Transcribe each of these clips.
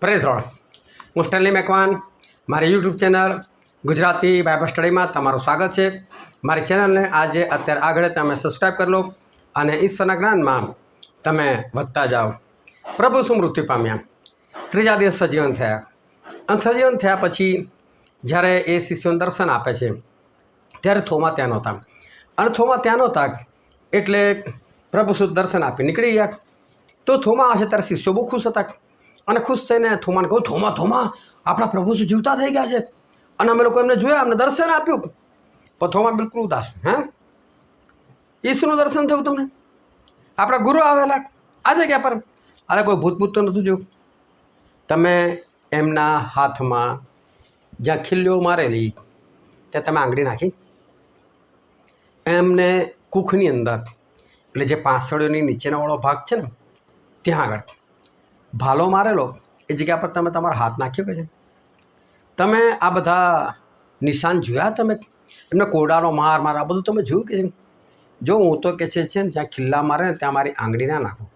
Praise road. હું Stanley Macwan, મારી YouTube channel Gujarati Bible સ્ટડીમાં તમારું સ્વાગત છે. મારી ચેનલને આજે અત્યારે આગળ તમે સબસ્ક્રાઈબ કરી લો અને ઈશ્વરના જ્ઞાનમાં તમે વધતા જાઓ. પ્રભુ શું મૃત્યુ પામ્યા, ત્રીજા દિવસ સજીવન થયા. અને સજીવન થયા પછી જ્યારે એ શિષ્યોને દર્શન આપે છે ત્યારે થોમા ત્યાં નહોતા. અને થોમા ત્યાં નહોતા એટલે પ્રભુ શું દર્શન આપી નીકળી ગયા. તો થોમા આવશે ત્યારે શિષ્યો બહુ ખુશ હતા અને ખુશ થઈને થોમાને કહું, થોમા થોમા આપણા પ્રભુ શું જીવતા થઈ ગયા છે અને અમે લોકો એમને જોયા, અમને દર્શન આપ્યું. પણ થોમા બિલકુલ ઉદાસ. ઈસુનું દર્શન થયું તમને? આપણા ગુરુ આવેલા આ જગ્યા પર? અરે કોઈ ભૂત તો નહોતું જોયું. તમે એમના હાથમાં જ્યાં ખીલ્લીઓ મારેલી ત્યાં તમે આંગળી નાખી? એમને કૂખની અંદર એટલે જે પાંસળીઓની નીચેનો વાળો ભાગ છે ને ત્યાં આગળ ભાલો મારેલો એ જગ્યા પર તમે તમારો હાથ નાખ્યો કે છે? તમે આ બધા નિશાન જોયા? તમે એમને કોડાનો માર આ બધું તમે જોયું કે છે? જો હું તો કે છે ને જ્યાં ખિલ્લા મારે ને ત્યાં મારી આંગળી ના નાખું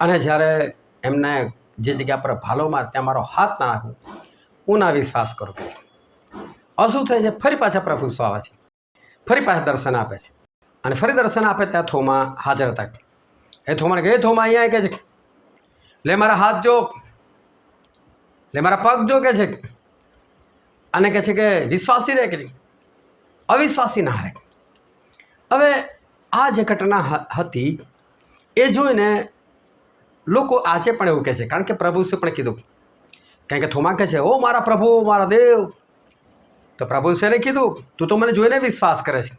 અને જ્યારે એમને જે જગ્યા પર ભાલો મારે ત્યાં મારો હાથ ના નાખું, હું ના વિશ્વાસ કરું કે છે. હવે શું થાય છે? ફરી પાછા પ્રભુ શું આવે છે, ફરી પાછા દર્શન આપે છે. અને ફરી દર્શન આપે ત્યાં થોમા હાજર હતા. એ થોમાને કહે, થોમા અહીંયા કે છે, લે મારા હાથ જો, લે મારા પગ જો કે છે. અને કહે છે કે વિશ્વાસી રહે કે અવિશ્વાસી ના રહે. હવે આ જે ઘટના હતી એ જોઈને લોકો આજે પણ એવું કહે છે, કારણ કે પ્રભુએ પણ કીધું. કારણ કે થોમા કહે છે, ઓ મારા પ્રભુ, મારા દેવ. તો પ્રભુએ કીધું, તું તો મને જોઈને વિશ્વાસ કરે છે,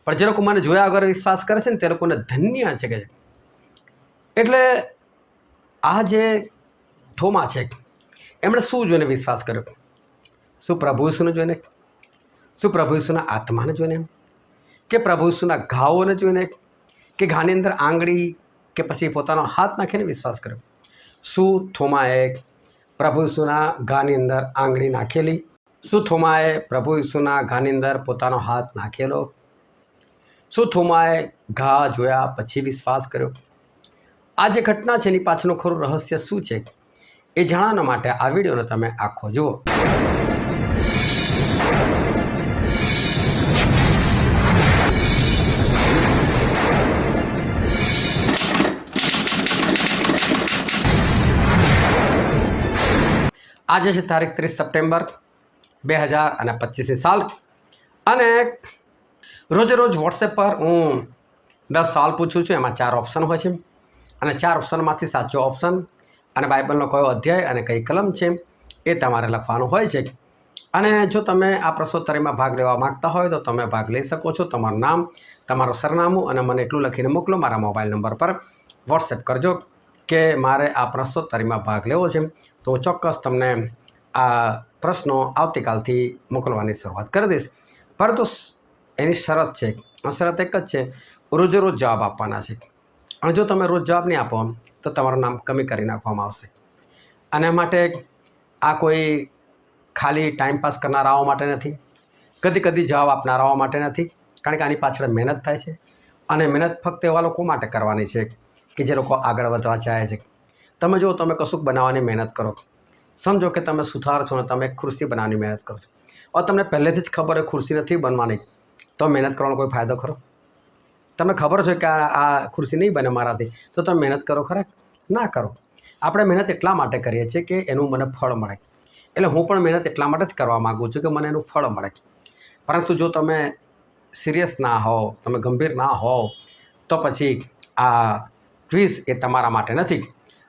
પણ જે લોકો મને જોયા વગર વિશ્વાસ કરે છે ને તે લોકોને ધન્ય છે કે છે. એટલે આ જે થોમા છે એમણે શું જોઈને વિશ્વાસ કર્યો? શું પ્રભુ ઈસુને જોઈને? શું પ્રભુ ઈસુના આત્માને જોઈને? કે પ્રભુ ઈસુના ઘાવોને જોઈને? કે ઘાની અંદર આંગળી કે પછી પોતાનો હાથ નાખીને વિશ્વાસ કર્યો? શું થોમાએ પ્રભુ ઈસુના ઘાની અંદર આંગળી નાખેલી? શું થોમાએ પ્રભુ ઈસુના ઘાની અંદર પોતાનો હાથ નાખેલો? શું થોમાએ ઘા જોયા પછી વિશ્વાસ કર્યો? આ જે ઘટના છે એની પાછળનું ખરું રહસ્ય શું છે એ જાણવા માટે આ વિડીયોને તમે આખો જુઓ. આજે છે તારીખ 30 સપ્ટેમ્બર 2025 સાલ અને રોજે રોજ વોટ્સએપ પર હું 10 સવાલ પૂછું છું. એમાં 4 ઓપ્શન હોય છે અને 4 ઓપ્શનમાંથી સાચો ઓપ્શન અને બાઇબલનો કયો અધ્યાય અને કઈ કલમ છે એ તમારે લખવાનું હોય છે. અને જો તમે આ પ્રશ્નોત્તરીમાં ભાગ લેવા માગતા હોય તો તમે ભાગ લઈ શકો છો. તમારું નામ, તમારું સરનામું અને મને એટલું લખીને મોકલો. મારા મોબાઈલ નંબર પર વોટ્સએપ કરજો કે મારે આ પ્રશ્નોત્તરીમાં ભાગ લેવો છે. તો હું ચોક્કસ તમને આ પ્રશ્નો આવતીકાલથી મોકલવાની શરૂઆત કરી દઈશ. પરંતુ એની શરત છે, શરત એક જ છે, રોજે રોજ જવાબ આપવાના છે. અને જો તમે રોજ જવાબ નહીં આપો તો તમારું નામ કમી કરી નાખવામાં આવશે. અને માટે આ કોઈ ખાલી ટાઈમપાસ કરનારાઓ માટે નથી, કદી કદી જવાબ આપનારાઓ માટે નથી, કારણ કે આની પાછળ મહેનત થાય છે. અને મહેનત ફક્ત એવા લોકો માટે કરવાની છે કે જે લોકો આગળ વધવા ચાહે છે. તમે જો તમે કશુંક બનાવવાની મહેનત કરો, સમજો કે તમે સુથાર છો ને તમે એક ખુરશી બનાવવાની મહેનત કરો છો, और તમને પહેલેથી જ ખબર હોય ખુરશી નથી બનવાની, તો મહેનત કરવાનો કોઈ ફાયદો ખરો? તમને ખબર છે કે આ ખુરશી નહીં બને મારાથી, તો તમે મહેનત કરો ખરા? ના કરો. આપણે મહેનત એટલા માટે કરીએ છીએ કે એનું મને ફળ મળે. એટલે હું પણ મહેનત એટલા માટે જ કરવા માગું છું કે મને એનું ફળ મળે. પરંતુ જો તમે સિરિયસ ના હો, તમે ગંભીર ના હો, તો પછી આ ક્વિઝ એ તમારા માટે નથી.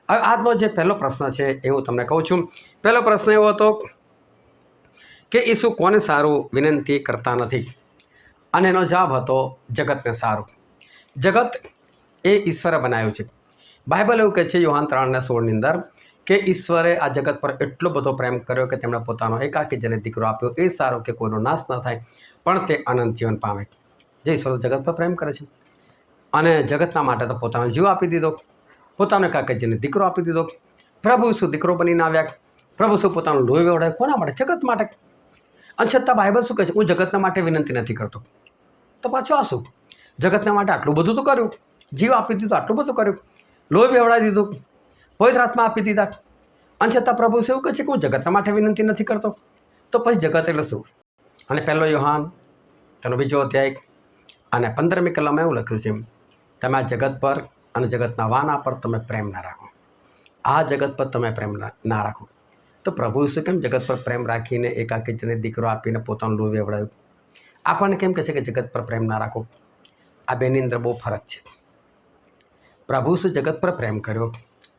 હવે આજનો જે પહેલો પ્રશ્ન છે એ હું તમને કહું છું. પહેલો પ્રશ્ન એવો હતો કે ઈસુ કોને સારું વિનંતી કરતા નથી? અને એનો જવાબ હતો જગતને સારું. જગત એ ઈશ્વરે બનાવ્યું છે. બાઇબલ એવું કહે છે યોહાન 3:16 અંદર કે ઈશ્વરે આ જગત પર એટલો બધો પ્રેમ કર્યો કે તેમણે પોતાનો એકાકી જને દીકરો આપ્યો, એ સારો કે કોઈનો નાશ ન થાય પણ તે અનંત જીવન પામે. જે ઈશ્વર જગત પર પ્રેમ કરે છે અને જગતના માટે તો પોતાનો જીવ આપી દીધો, પોતાનો એકાકી જને દીકરો આપી દીધો. પ્રભુ શું દીકરો બનીને આવ્યા? પ્રભુ શું પોતાનું લોહી વવડાવ્યું? કોના માટે? જગત માટે. અને છતાં બાઇબલ શું કહે છે? હું જગતના માટે વિનંતી નથી કરતો. તો પાછું આ શું? જગતના માટે આટલું બધું તો કર્યું, જીવ આપી દીધું, આટલું બધું કર્યું, લોહી વેવડાવી દીધું, પવિત્ર આત્મા આપી દીધા, અને છતાં પ્રભુ શું કહે છે કે હું જગતના માટે વિનંતી નથી કરતો. તો પછી જગત એટલે શું? અને પહેલો યોહાન તેનો 2 અધ્યાય અને 15મી કલમમાં એવું લખ્યું છે, તમે આ જગત પર અને જગતના વાના પર તમે પ્રેમ ના રાખો. આ જગત પર તમે પ્રેમ ના રાખો. તો પ્રભુ શું કેમ જગત પર પ્રેમ રાખીને એકાકીને દીકરો આપીને પોતાનું લોહી વેવડાવ્યું? આપણને કેમ કહે છે કે જગત પર પ્રેમ ના રાખો? આ બેની અંદર બહુ ફરક છે. પ્રભુ શું જગત પર પ્રેમ કર્યો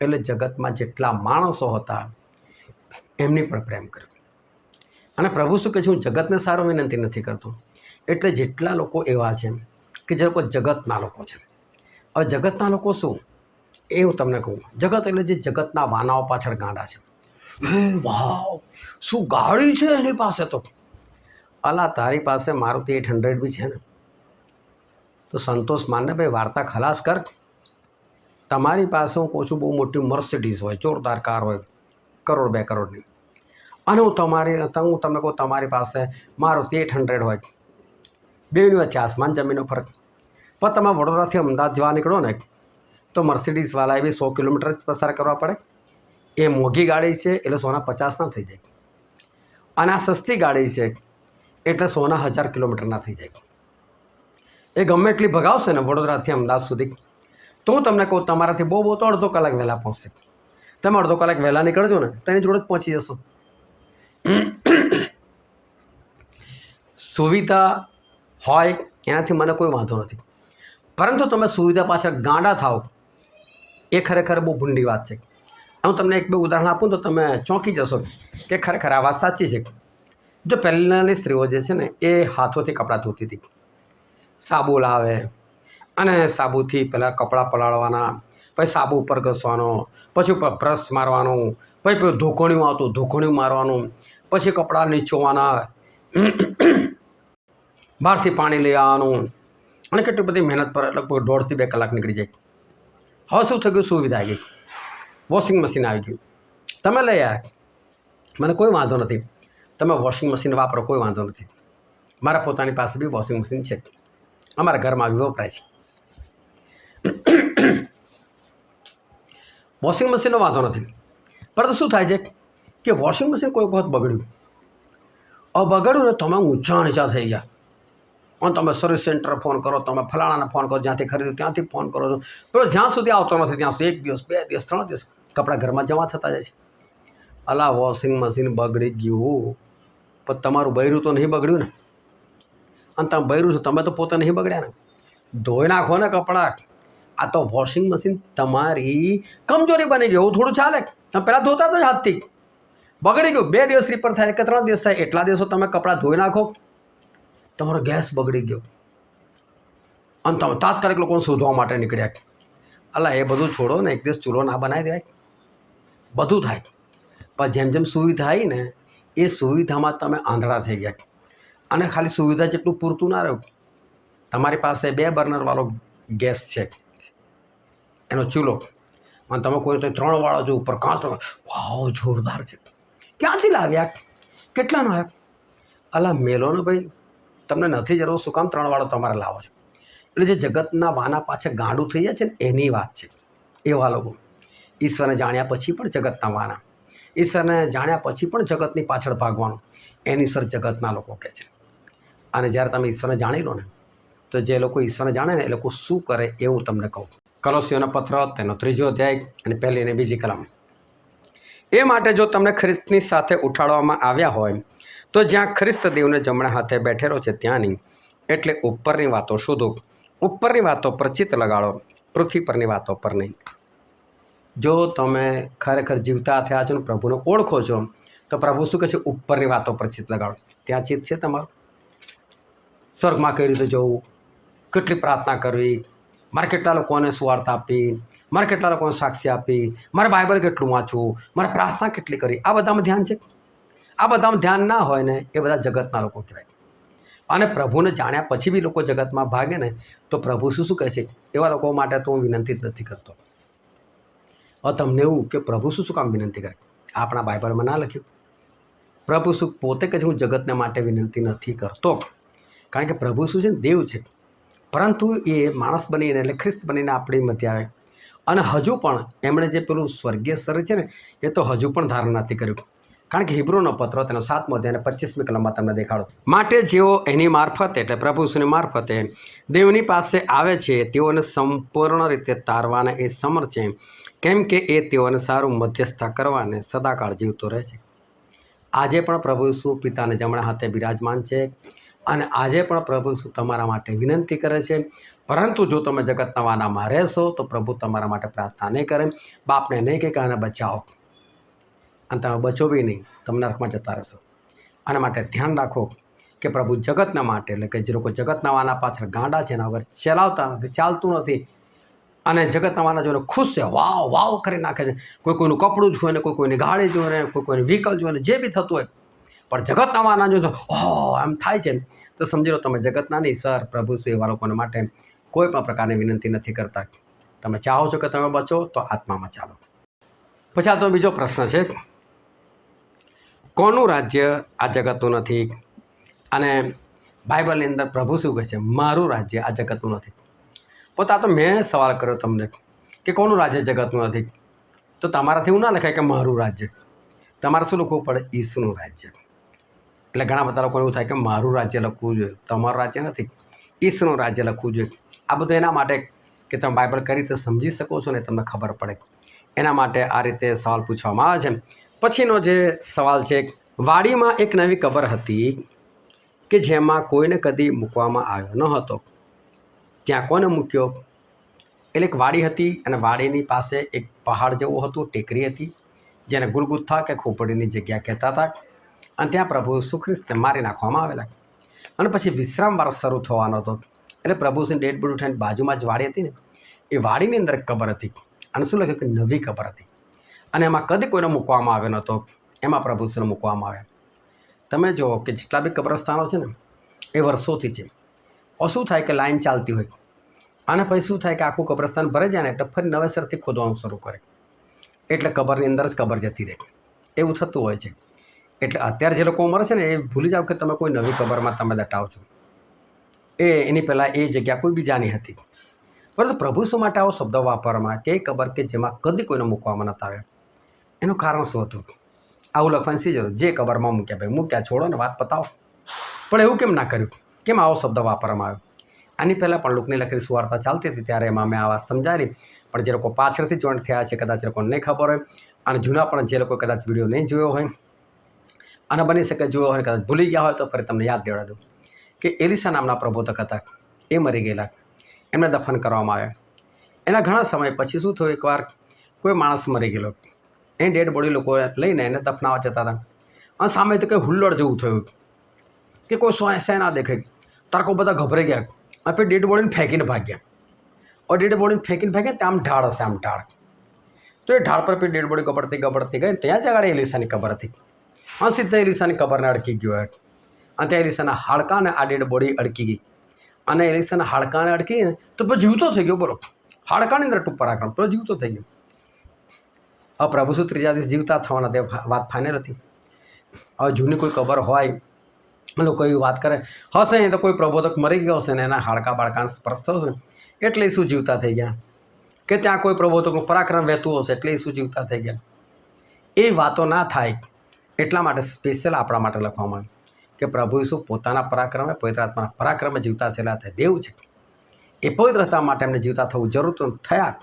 એટલે જગતમાં જેટલા માણસો હતા એમની પર પ્રેમ કર્યો. અને પ્રભુ શું કહે છે, હું જગતને સારો વિનંતી નથી કરતો. એટલે જેટલા લોકો એવા છે કે જે લોકો જગતના લોકો છે. હવે જગતના લોકો શું એ હું તમને કહું. જગત એટલે જે જગતના વાનાઓ પાછળ ગાંડા છે. વાવ, શું ગાડી છે એની પાસે! તો અલા, તારી પાસે મારુતિ 800 બી છે ને, તો સંતોષ માનને ભાઈ, વાર્તા ખલાસ કર. તમારી પાસે હું કહું છું બહુ મોટી મર્સિડીઝ હોય, જોરદાર કાર હોય, 1 કરોડ 2 કરોડની, અને હું તમને કહું તમારી પાસે મારુતિ 800 હોય, બેની વચ્ચે આસમાન જમીનનો ફરક. પણ તમે વડોદરાથી અમદાવાદ જવા નીકળો ને તો મર્સિડીઝવાળા એવી 100 કિલોમીટર જ પસાર કરવા પડે. એ મોંઘી ગાડી છે એટલે સોના 50 ના થઈ જાય, અને આ સસ્તી ગાડી છે એટલે સોના 1000 કિલોમીટરના થઈ જાય. એ ગમે એટલી ભગાવશે ને વડોદરાથી અમદાવાદ સુધી, તો હું તમને કહું તમારાથી બહુ તો અડધો કલાક વહેલા પહોંચશે. તમે અડધો કલાક વહેલા નીકળજો ને તો એની જોડે જ પહોંચી જશો. સુવિધા હોય એનાથી મને કોઈ વાંધો નથી, પરંતુ તમે સુવિધા પાછળ ગાંડા થાવ એ ખરેખર બહુ ભૂંડી વાત છે. હું તમને 1-2 ઉદાહરણ આપું તો તમે ચોંકી જશો કે ખરેખર આ વાત સાચી છે. જો પહેલાંની સ્ત્રીઓ જે છે ને એ હાથોથી કપડાં ધોતી હતી. સાબુ લાવે અને સાબુથી પહેલાં કપડાં પલાળવાના, પછી સાબુ ઉપર ઘસવાનો, પછી ઉપર બ્રશ મારવાનું, પછી ધોકણિયું આવતું ધોકણિયું મારવાનું, પછી કપડાં નીચોવાના, બહારથી પાણી લઈ આવવાનું, અને કેટલી બધી મહેનત પર લગભગ 1.5 થી 2 કલાક નીકળી જાય. હવે શું થઈ ગયું? સુવિધા આવી ગઈ, વોશિંગ મશીન આવી ગયું. તમે લઈ આવ્યા, મને કોઈ વાંધો નથી, તમે વોશિંગ મશીન વાપરો, કોઈ વાંધો નથી. મારા પોતાની પાસે બી વોશિંગ મશીન છે, અમારા ઘરમાં બી વપરાય છે. વોશિંગ મશીનનો વાંધો નથી, પરંતુ શું થાય છે કે વોશિંગ મશીન કોઈ વખત બગડ્યું. બગડ્યું ને તમે ઊંચા નીચા થઈ ગયા, અને તમે સર્વિસ સેન્ટર ફોન કરો, તમે ફલાણાને ફોન કરો, જ્યાંથી ખરીદ્યું ત્યાંથી ફોન કરો છો, pero જ્યાં સુધી આવતો નથી ત્યાં સુધી 1 દિવસ 2 દિવસ 3 દિવસ કપડાં ઘરમાં જમા થતા જાય છે. અલા, વોશિંગ મશીન બગડી ગયું પણ તમારું બૈરું તો નહીં બગડ્યું ને, અને તમે બૈરું છો, તમે તો પોતે નહીં બગડ્યા ને. ધોઈ નાખો ને કપડાં. આ તો વોશિંગ મશીન તમારી કમજોરી બની ગઈ, એવું થોડું ચાલે. તમે પહેલાં ધોતા હતા જ હાથથી, બગડી ગયું, 2 દિવસ રિપેર થાય કે 3 દિવસ થાય, એટલા દિવસો તમે કપડાં ધોઈ નાખો, તમારો ગેસ બગડી ગયો અને તમે તાત્કાલિક લોકોને શોધવા માટે નીકળ્યા. અલા, એ બધું છોડો ને, 1 દિવસ ચૂલો ના બનાવી દેવાય? બધું થાય, પણ જેમ જેમ સુવિધા આવી ને એ સુવિધામાં તમે આંધળા થઈ ગયા. અને ખાલી સુવિધા જેટલું પૂરતું ના રહ્યું. તમારી પાસે 2 બર્નરવાળો ગેસ છે, એનો ચૂલો, અને તમે કોઈ 3 વાળો જો ઉપર કાંચ, વાવ જોરદાર છે, ક્યાંથી લાવ્યા? કેટલાનો આવ્યા? અલા, મેલો ને ભાઈ, તમને નથી જરૂર, શું કામ 3 વાળો તમારે લાવો છો? એટલે જે જગતના વાના પાછળ ગાંડું થઈ જાય છે ને એની વાત છે. એવા લોકો ઈશ્વરને જાણ્યા પછી પણ જગતના વાના, ઈશ્વરને જાણ્યા પછી પણ જગતની પાછળ ભાગવાનું, એની સર જગતના લોકો કહે છે. અને જ્યારે તમે ઈશ્વરને જાણી લો ને તો જે લોકો ઈશ્વરને જાણે ને એ લોકો શું કરે એ હું તમને કહું. કલોસીઓનો પત્ર તેનો 3 અધ્યાય અને 1 અને 2 કલમ. એ માટે જો તમને ખ્રિસ્તની સાથે ઉઠાડવામાં આવ્યા હોય તો જ્યાં ખ્રિસ્ત દેવને જમણા હાથે બેઠેલો છે ત્યાં નહીં, એટલે ઉપરની વાતો શોધો, ઉપરની વાતો પર ચિત્ત લગાડો, પૃથ્વી પરની વાતો પર નહીં. જો તમે ખરેખર જીવતા થયા છો ને પ્રભુને ઓળખો છો તો પ્રભુ શું કહે છે? ઉપરની વાતો પર ચિત્ત લગાડો. ત્યાં ચિત્ત છે તમારું. સ્વર્ગમાં કઈ રીતે જવું, કેટલી પ્રાર્થના કરવી, મારે કેટલા લોકોને સુવાર્તા આપી, મારે કેટલા લોકોને સાક્ષી આપી, મારે બાઇબલ કેટલું વાંચવું, મારે પ્રાર્થના કેટલી કરી, આ બધામાં ધ્યાન છે? આ બધામાં ધ્યાન ના હોય ને એ બધા જગતના લોકો કહેવાય. અને પ્રભુને જાણ્યા પછી બી લોકો જગતમાં ભાગે ને તો પ્રભુ શું કહે છે? એવા લોકો માટે તો હું વિનંતી જ નથી કરતો. હવે તમને એવું કે પ્રભુ શું કામ વિનંતી કરે? આપણા બાઇબલમાં ના લખ્યું? પ્રભુ શું પોતે કહે છે હું જગતને માટે વિનંતી નથી કરતો, કારણ કે પ્રભુ શું છે ને? દેવ છે, પરંતુ એ માણસ બનીને એટલે ખ્રિસ્ત બનીને આપણી મધ્ય આવે અને હજુ પણ એમણે જે પેલું સ્વર્ગીય શરીર છે ને એ તો હજુ પણ ધારણ નથી કર્યું. કારણ કે હિબ્રુનો પત્ર તેનો 7મો અધ્યાય અને 25મી કલમમાં તમને દેખાડો. માટે જેઓ એની મારફતે એટલે પ્રભુ ઈસુની મારફતે દેવની પાસે આવે છે તેઓને સંપૂર્ણ રીતે તારવાને એ સમર્થ છે, કેમ કે એ તેઓને સારું મધ્યસ્થતા કરવાને સદાકાળ જીવતો રહે છે. આજે પણ પ્રભુ ઈસુ પિતાને જમણા હાથે બિરાજમાન છે અને આજે પણ પ્રભુ ઈસુ તમારા માટે વિનંતી કરે છે. પરંતુ જો તમે જગતના વાનામાં રહેશો તો પ્રભુ તમારા માટે પ્રાર્થના નહીં કરે, બાપને નહીં કે આને બચાવો, અને તમે બચો બી નહીં, તમે નરકમાં જતા રહેશો. આના માટે ધ્યાન રાખો કે પ્રભુ જગતના માટે એટલે કે જે લોકો જગતના વાના પાછળ ગાંડા છે, એના વગર ચલાવતા નથી, ચાલતું નથી, અને જગતના વાના જોઈને ખુશ છે, વાવ વાવ કરી નાખે છે. કોઈ કોઈનું કપડું જોવે ને, કોઈ કોઈની ગાડી જોવે ને, કોઈ કોઈની વ્હીકલ જોવે ને, જે બી થતું હોય, પણ જગતના વાના જો તો એમ થાય છે, તો સમજી લો તમે જગતના નહીં. સર પ્રભુ શું એવા લોકોને માટે કોઈ પણ પ્રકારની વિનંતી નથી કરતા. તમે ચાહો છો કે તમે બચો તો આત્મામાં ચાલો. પછી આ તો બીજો પ્રશ્ન છે, કોનું રાજ્ય આ જગતનું નથી? અને બાઇબલની અંદર પ્રભુ શું કહે છે? મારું રાજ્ય આ જગતનું નથી. પોતા તો મેં સવાલ કર્યો તમને કે કોનું રાજ્ય જગતનું નથી, તો તમારાથી એવું ના લખાય કે મારું રાજ્ય. તમારે શું લખવું પડે? ઈસુનું રાજ્ય. એટલે ઘણા બધા લોકોને એવું થાય કે મારું રાજ્ય લખવું જોઈએ, તમારું રાજ્ય નથી, ઈસુનું રાજ્ય લખવું જોઈએ. આ બધું એના માટે કે તમે બાઇબલ કઈ રીતે સમજી શકો છો ને તમને ખબર પડે, એના માટે આ રીતે સવાલ પૂછવામાં આવે છે. પછીનો જે સવાલ છે, વાડીમાં એક નવી કબર હતી કે જેમાં કોઈને કદી મૂકવામાં આવ્યો ન હતો, ત્યાં કોને મૂક્યો? એટલે એક વાડી હતી અને વાડીની પાસે એક પહાડ જેવું હતું, ટેકરી હતી, જેને ગુલગુથા કે ખોપડીની જગ્યા કહેતા હતા. અને ત્યાં પ્રભુ ઈસુ ખ્રિસ્તને મારી નાખવામાં આવેલા. અને પછી વિશ્રામવાર શરૂ થવાનો હતો, એટલે પ્રભુ ઈસુની ડેડ બોડી ઉઠાવીને બાજુમાં જ વાડી હતી ને, એ વાડીની અંદર એક કબર હતી. અને શું લખ્યું કે નવી કબર હતી, અને એમાં કદી કોઈને મૂકવામાં આવ્યો નહોતો, એમાં પ્રભુ ઈસુને મૂકવામાં આવ્યા. તમે જુઓ કે જેટલા બી કબ્રસ્તાનો છે ને એ વર્ષોથી છે. શું થાય કે લાઈન ચાલતી હોય અને પછી શું થાય કે આખું કબ્રસ્તાન ભરાઈ જાય ને એટલે ફરી નવેસરથી ખોદવાનું શરૂ કરે, એટલે કબરની અંદર જ કબર જતી રહે, એવું થતું હોય છે. એટલે અત્યારે જે લોકો મરે છે ને એ ભૂલી જાઓ કે તમે કોઈ નવી કબરમાં તમે દટાવો છો. એની પહેલાં એ જગ્યા કોઈ બીજાની હતી. પરંતુ પ્રભુ શું માટે આવો શબ્દ વાપરવામાં કે એ કબર કે જેમાં કદી કોઈને મૂકવામાં નહોતા આવ્યા, એનું કારણ શું હતું? આવું લખવાની શી જરૂર? જે કબરમાં મૂક્યા ભાઈ મૂક્યા, છોડો ને વાત પતાવો. પણ એવું કેમ ના કર્યું? કેમ આવો શબ્દ વાપરવામાં આવ્યો? આની પહેલાં પણ લોકની લખેલી સુવાર્તા ચાલતી હતી ત્યારે એમાં મેં આ વાત સમજાવી, પણ જે લોકો પાછળથી જોઈન્ટ થયા છે કદાચ લોકોને નહીં ખબર હોય, અને જૂના પણ જે લોકો કદાચ વિડીયો નહીં જોયો હોય અને બની શકે જોયો હોય, કદાચ ભૂલી ગયા હોય તો ફરી તમને યાદ દેવડાવી દઉં કે એલિસા નામના પ્રબોધક હતા, એ મરી ગયેલા, એમને દફન કરવામાં આવ્યા. એના ઘણા સમય પછી શું થયું, એકવાર કોઈ માણસ મરી ગયેલો, એની ડેડ બોડી લોકો લઈને એને દફનાવવા જતા હતા, અને સામે તો કંઈ હુલ્લડ જેવું થયું કે કોઈ સેના દેખાય, તારકો બધા ગભરાઈ ગયા અને પછી ડેડ બોડીને ફેંકીને ભાગ્યા. ડેડ બોડીને ફેંકીને ભાગ્યા ત્યાં આમ ઢાળ હશે, આમ ઢાળ, તો એ ઢાળ પર પછી ડેડ બોડી ગબડતી ગઈ, ત્યાં જ આગળ એલિસાની કબર હતી. અને સીધા એલિસાની કબરને અડકી ગયો, અને ત્યાં એલિસાના હાડકાને આ ડેડ બોડી અડકી ગઈ, અને એલિસાના હાડકાને અડકી ને તો પછી જીવતો થઈ ગયો. બોલો, હાડકાની અંદર ટૂંક પરાક્રમ, તો જીવતો થઈ ગયો. હવે પ્રભુ શું ત્રીજા દિવસ જીવતા થવાના, તે વાત ફાઇનલ હતી. હવે જૂની કોઈ કબર હોય, લોકો એવી વાત કરે હશે તો કોઈ પ્રબોધક મરી ગયો હશે ને એના હાડકા બાળકાને સ્પર્શ થયો હશે એટલે શું જીવતા થઈ ગયા, કે ત્યાં કોઈ પ્રબોધકનું પરાક્રમ વહેતું હશે એટલે શું જીવતા થઈ ગયા. એ વાતો ના થાય એટલા માટે સ્પેશિયલ આપણા માટે લખવામાં આવ્યું કે પ્રભુ ઈસુ પોતાના પરાક્રમે, પવિત્ર આત્માના પરાક્રમે જીવતા થયેલા હતા, દેવ છે. એ પવિત્ર થવા માટે એમને જીવતા થવું જરૂર તો થયા.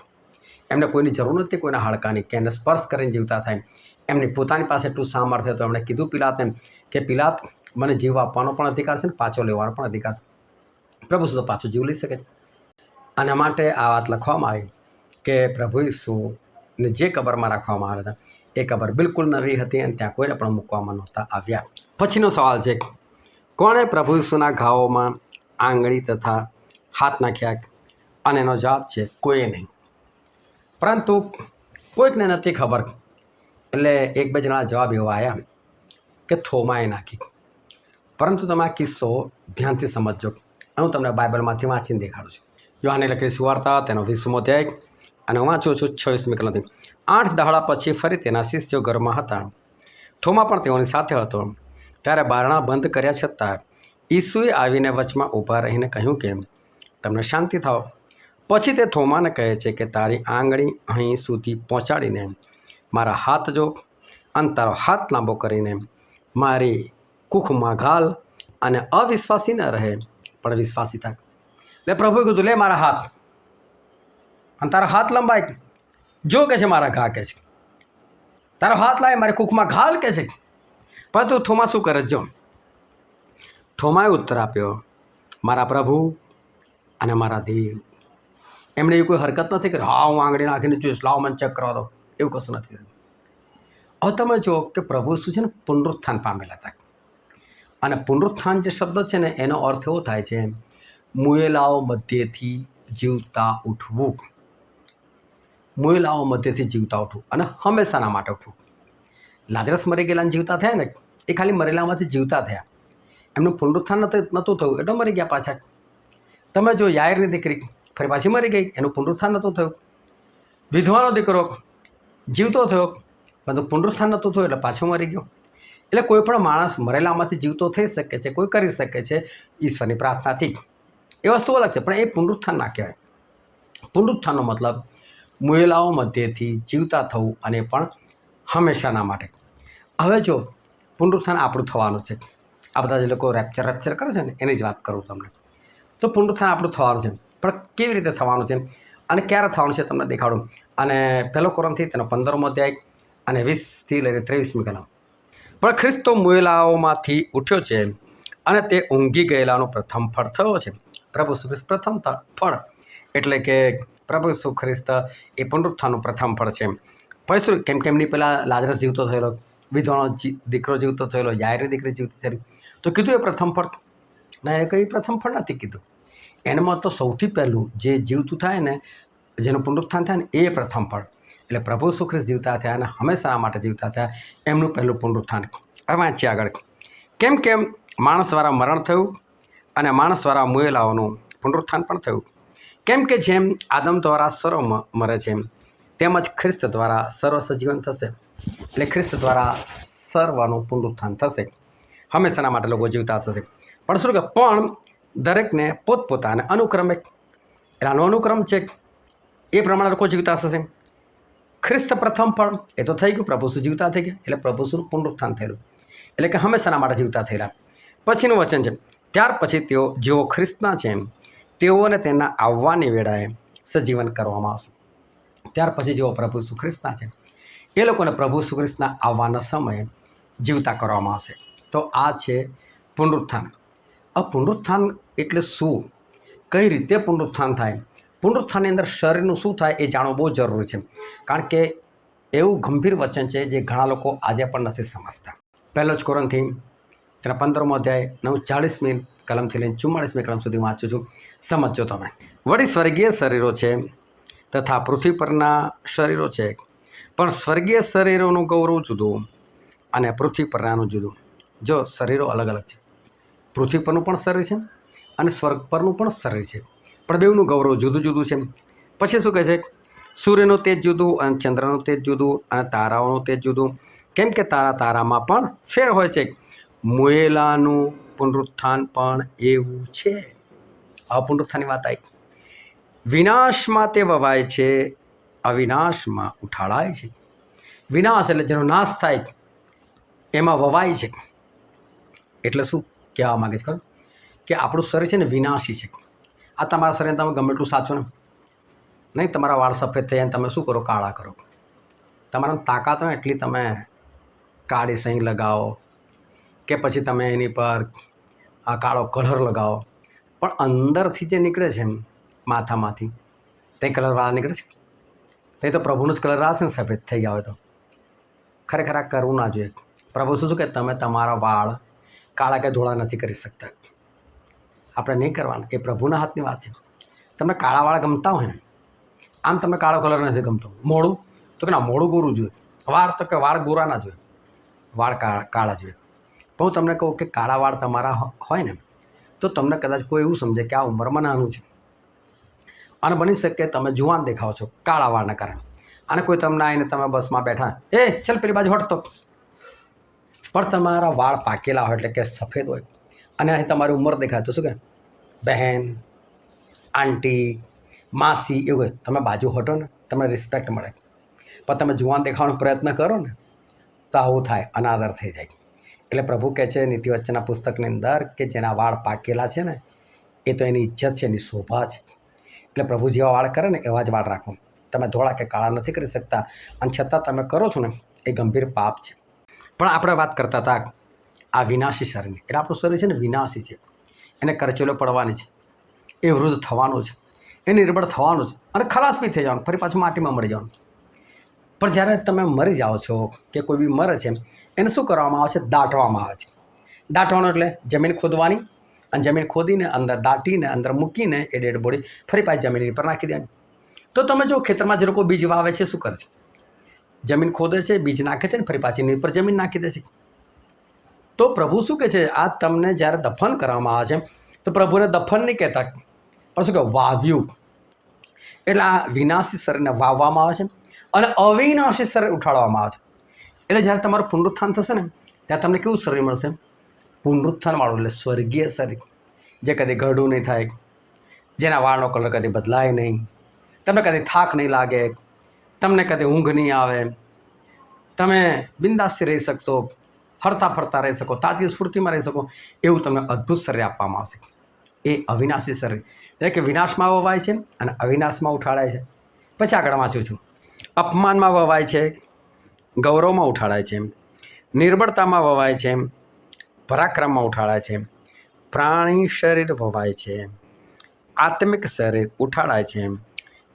એમને કોઈની જરૂર નથી કોઈના હાડકાની કે એને સ્પર્શ કરીને જીવતા થાય. એમની પોતાની પાસે એટલું સામર્થ્ય હતું, એમણે કીધું પિલાતને કે પિલાત મને જીવ આપવાનો પણ અધિકાર છે ને પાછો લેવાનો પણ અધિકાર છે. પ્રભુ ઈસુ તો પાછો જીવ લઈ શકે છે. અને માટે આ વાત લખવામાં આવી કે પ્રભુ ઈસુને જે કબરમાં રાખવામાં આવ્યા હતા એ કબર બિલકુલ નવી હતી અને ત્યાં કોઈને પણ મૂકવામાં નહોતા આવ્યા. પછીનો સવાલ છે, કોણે પ્રભુ ઈસુના ઘાવોમાં આંગળી તથા હાથ નાખ્યા? અને એનો જવાબ છે કોઈએ નહીં. પરંતુ કોઈકને નથી ખબર, એટલે એક બે જણા જવાબ એવા આવ્યા કે થોમાએ નાખી. પરંતુ તમે આ કિસ્સો ધ્યાનથી સમજજો, હું તમને બાઇબલમાંથી વાંચીને દેખાડું છું. યોહાને લખેલી સુવાર્તા તેનો 20મો અધ્યાય, અને હું વાંચું છું 26મી કલમથી. 8 દાડા પછી ફરી તેના શિષ્યો ઘરમાં હતા, થોમા પણ તેઓની સાથે હતો. ત્યારે બારણા બંધ કર્યા છતાં ઈસુએ આવીને વચમાં ઊભા રહીને કહ્યું કે તમને શાંતિ થાવ. પછી તે થોમાને કહે છે કે તારી આંગળી અહીં સુધી પહોંચાડીને મારા હાથ જો અને તારો હાથ લાંબો કરીને મારી કુખમાં ઘાલ અને અવિશ્વાસી ન રહે પણ વિશ્વાસી થાય. એટલે પ્રભુએ કીધું લે મારા હાથ અને તારો હાથ લંબાય જો કે છે મારા ઘા કે છે, તારો હાથ લાવે મારી કુખમાં ઘાલ કે છે. પરંતુ થોમા શું કરે જો થોમાએ ઉત્તર આપ્યો મારા પ્રભુ અને મારા દેવ. એમણે એવી કોઈ હરકત નથી કરી હા હું આંગળી નાખીને જોઈશ લાવ મને ચેક કરવા દો એવું કશું નથી. હવે તમે જુઓ કે પ્રભુ શું છે ને પુનરુત્થાન પામેલા હતા અને પુનરુત્થાન જે શબ્દ છે ને એનો અર્થ એવો થાય છે મુયેલાઓ મધ્યથી જીવતા ઉઠવું. મુયેલાઓ મધ્યથી જીવતા ઉઠવું અને હંમેશાના માટે ઉઠવું. લાજરસ મરી ગયેલાને જીવતા થયા ને એ ખાલી મરેલામાંથી જીવતા થયા, એમનું પુનરુત્થાન નહોતું થયું એટલે મરી ગયા પાછા. તમે જો યાયરની દીકરી ફરી પાછી મરી ગઈ, એનું પુનરુત્થાન નહોતું થયું. વિધવાનો દીકરો જીવતો થયો પરંતુ પુનરુત્થાન નહોતું થયું એટલે પાછો મરી ગયો. એટલે કોઈ પણ માણસ મરેલામાંથી જીવતો થઈ શકે છે, કોઈ કરી શકે છે ઈશ્વરની પ્રાર્થનાથી. એ વસ્તુ અલગ છે પણ એ પુનરુત્થાન ના કહેવાય. પુનરુત્થાનનો મતલબ મુયેલાઓ મધ્યથી જીવતા થવું અને પણ હંમેશાના માટે. હવે જો પુનરુત્થાન આપણું થવાનું છે, આ બધા જે લોકો રેપ્ચર કરે છે ને એની જ વાત કરું તમને. તો પુનરુત્થાન આપણું થવાનું છે પણ કેવી રીતે થવાનું છે અને ક્યારે થવાનું છે તમને દેખાડું. અને પહેલો કોરિન્થી તેનો 15મો અધ્યાય અને 20થી લઈને 23મી કલમ. પણ ખ્રિસ્ત તો મુયેલાઓમાંથી ઉઠ્યો છે અને તે ઊંઘી ગયેલાનું પ્રથમ ફળ થયો છે. પ્રભુ ઈસુ ખ્રિસ્ત પ્રથમ ફળ એટલે કે પ્રભુ ઈસુ ખ્રિસ્ત એ પુનરુત્થાનનું પ્રથમ ફળ છે. પછી શું કેમ કે એમની પહેલાં લાજરસ જીવતો થયેલો, વિધવાનો દીકરો જીવતો થયેલો, યાયરની દીકરી જીવતી થયેલી, તો કીધું એ પ્રથમ ફળ ના, એ કંઈ પ્રથમ ફળ નથી કીધું. એનામાં તો સૌથી પહેલું જે જીવતું થાય ને જેનું પુનરુત્થાન થાય ને એ પ્રથમ ફળ. એટલે પ્રભુ ઈસુ ખ્રિસ્ત જીવતા થયા અને હંમેશા માટે જીવતા થયા એમનું પહેલું પુનરુત્થાન. હવે વાંચીએ આગળ. કેમ કેમ માણસ દ્વારા મરણ થયું અને માણસ દ્વારા મુયેલાઓનું પુનરુત્થાન પણ થયું. કેમ કે જેમ આદમ દ્વારા સર્વ મરે છે તેમજ ખ્રિસ્ત દ્વારા સર્વ સજીવન થશે. એટલે ખ્રિસ્ત દ્વારા સર્વનું પુનરુત્થાન થશે, હંમેશાના માટે લોકો જીવતા થશે. પણ શું કે પણ દરેકને પોતપોતાને અનુક્રમે, એટલે આનો અનુક્રમ છે એ પ્રમાણે લોકો જીવતા થશે. ખ્રિસ્ત પ્રથમ ફળ એ તો થઈ ગયું, પ્રભુ શું જીવતા થઈ ગયા એટલે પ્રભુ શું પુનરુત્થાન થયેલું એટલે કે હંમેશાના માટે જીવતા થયેલા. પછીનું વચન છે ત્યાર પછી તેઓ જેઓ ખ્રિસ્તના છે તેઓને તેના આવવાની વેળાએ સજીવન કરવામાં આવશે. ત્યાર પછી જેઓ પ્રભુ ઈસુ ખ્રિસ્તના છે એ લોકોને પ્રભુ ઈસુ ખ્રિસ્તના આવવાના સમયે જીવતા કરવામાં આવશે. તો આ છે પુનરુત્થાન. આ પુનરુત્થાન એટલે શું, કઈ રીતે પુનરુત્થાન થાય, પુનરુત્થાનની અંદર શરીરનું શું થાય એ જાણવું બહુ જરૂરી છે. કારણ કે એવું ગંભીર વચન છે જે ઘણા લોકો આજે પણ નથી સમજતા. પહેલો જ કોરિન્થી તેના 15મો અધ્યાય 39મી કલમથી લઈને 44મી કલમ સુધી વાંચું છું, સમજજો તમે. વળી સ્વર્ગીય શરીરો છે તથા પૃથ્વી પરના શરીરો છે, પણ સ્વર્ગીય શરીરોનું ગૌરવ જુદું અને પૃથ્વી પરનાનું જુદું. જો શરીરો અલગ અલગ છે, પૃથ્વી પરનું પણ શરીર છે અને સ્વર્ગ પરનું પણ શરીર છે, પણ બેઉનું ગૌરવ જુદું જુદું છે. પછી શું કહે છે, સૂર્યનું તેજ જુદું અને ચંદ્રનું તેજ જુદું અને તારાઓનું તેજ જુદું, કેમ કે તારામાં પણ ફેર હોય છે. મુયેલાનું પુનરુત્થાન પણ એવું છે. આ પુનરુત્થાનની વાત આવી. વિનાશમાં તે વવાય છે, અવિનાશમાં ઉઠાળાય છે. વિનાશ એટલે જેનો નાશ થાય એમાં વવાય છે. એટલે શું કહેવા માગે છે ખબર કે આપણું શરીર છે ને વિનાશી છે. આ તમારા શરીરને તમે ગમે એટલું સાચો ને નહીં, તમારા વાળ સફેદ થઈ જાય તમે શું કરો, કાળા કરો. તમારા તાકાત હોય એટલી તમે કાળી સહી લગાવો કે પછી તમે એની પર આ કાળો કલર લગાવો, પણ અંદરથી જે નીકળે છે માથામાંથી તે કલરવાળા નીકળે છે. તે તો પ્રભુનો જ કલર આવે છે ને સફેદ થઈ ગયા હોય તો. ખરેખર આ કરવું ના જોઈએ. પ્રભુ શું કે તમે તમારા વાળ કાળા કે ધોળા નથી કરી શકતા. આપણે નહીં કરવાના, એ પ્રભુના હાથની વાત છે. તમને કાળા વાળ ગમતા હોય ને, આમ તમને કાળો કલર નથી ગમતો, મોડું તો કે ના મોડું ગોરું જોઈએ, વાળ તો કે વાળ ગોરા ના જોઈએ, વાળ કાળા જોઈએ. પણ હું તમને કહું કે કાળા વાળ તમારા હોય ને તો તમને કદાચ કોઈ એવું સમજે કે આ ઉંમરમાં નાનું છે અને બની શકે તમે જુવાન દેખાવ છો કાળા વાળના કારણે. અને કોઈ તમને આવીને તમે બસમાં બેઠા એ ચાલ પેલી બાજુ હટતો, પણ તમારા વાળ પાકેલા હોય એટલે કે સફેદ હોય અને અહીં તમારી ઉંમર દેખાય તો શું કે બહેન, આંટી માસી એવું હોય, તમે બાજુ હટો ને તમને રિસ્પેક્ટ મળે. પણ તમે જુવાન દેખાવાનો પ્રયત્ન કરો ને તો આવું થાય, અનાદર થઈ જાય. એટલે પ્રભુ કહે છે નીતિવચનના પુસ્તકની અંદર કે જેના વાળ પાકેલા છે ને એ તો એની ઇજ્જત છે, એની શોભા છે. એટલે પ્રભુ જેવા વાળ કરે ને એવા જ વાળ રાખો. તમે ધોળા કે કાળા નથી કરી શકતા, અને છતાં તમે કરો છો ને એ ગંભીર પાપ છે. પણ આપણે વાત કરતા હતા આ વિનાશી શરીરની. એટલે આપણું શરીર છે ને વિનાશી છે, એને કરચેલો પડવાની છે, એ વૃદ્ધ થવાનું છે, એ નિર્બળ થવાનું છે, અને ખલાસ બી થઈ જવાનું, ફરી પાછું માટીમાં મળી જવાનું. પણ જ્યારે તમે મરી જાઓ છો કે કોઈ બી મરે છે એને શું કરવામાં આવે છે? દાટવામાં આવે છે. દાટવાનું એટલે જમીન ખોદવાની, અને જમીન ખોદીને અંદર દાટીને અંદર મૂકીને એ ડેડ બોડી ફરી પાછી જમીન પર નાખી દેવાની. તો તમે જો ખેતરમાં જે લોકો બીજ વાવે છે શું કરે છે? જમીન ખોદે છે, બીજ નાખે છે ને ફરી પાછી એની પર જમીન નાખી દે છે. તો પ્રભુ શું કહે છે? આ તમને જ્યારે દફન કરવામાં આવે છે તો પ્રભુને દફન નહીં કહેતા, પણ શું કહે? વાવ્યું. એટલે આ વિનાશી શરીરને વાવવામાં આવે છે અને અવિનાશી શરીર ઉઠાડવામાં આવે છે. એટલે જ્યારે તમારું પુનરુત્થાન થશે ને ત્યારે તમને કેવું શરીર મળશે? પુનરુત્થાનવાળું, એટલે સ્વર્ગીય શરીર, જે કદી ગરડું નહીં થાય, જેના વાળનો કલર કદી બદલાય નહીં, તમને કદી થાક નહીં લાગે, તમને કદી ઊંઘ નહીં આવે, તમે બિંદાસથી રહી શકશો, હરતા ફરતા રહી શકો, તાજગી સ્ફૂર્તિમાં રહી શકો, એવું તમને અદ્ભુત શરીર આપવામાં આવશે. એ અવિનાશી શરીર, એટલે કે વિનાશમાં વવાય છે અને અવિનાશમાં ઉઠાડાય છે. પછી આગળ વાંચું છું. અપમાનમાં વવાય છે, ગૌરવમાં ઉઠાડાય છે, નિર્બળતામાં વવાય છે, પરાક્રમમાં ઉઠાડાય છે, પ્રાણી શરીર વવાય છે, આત્મિક શરીર ઉઠાડાય છે.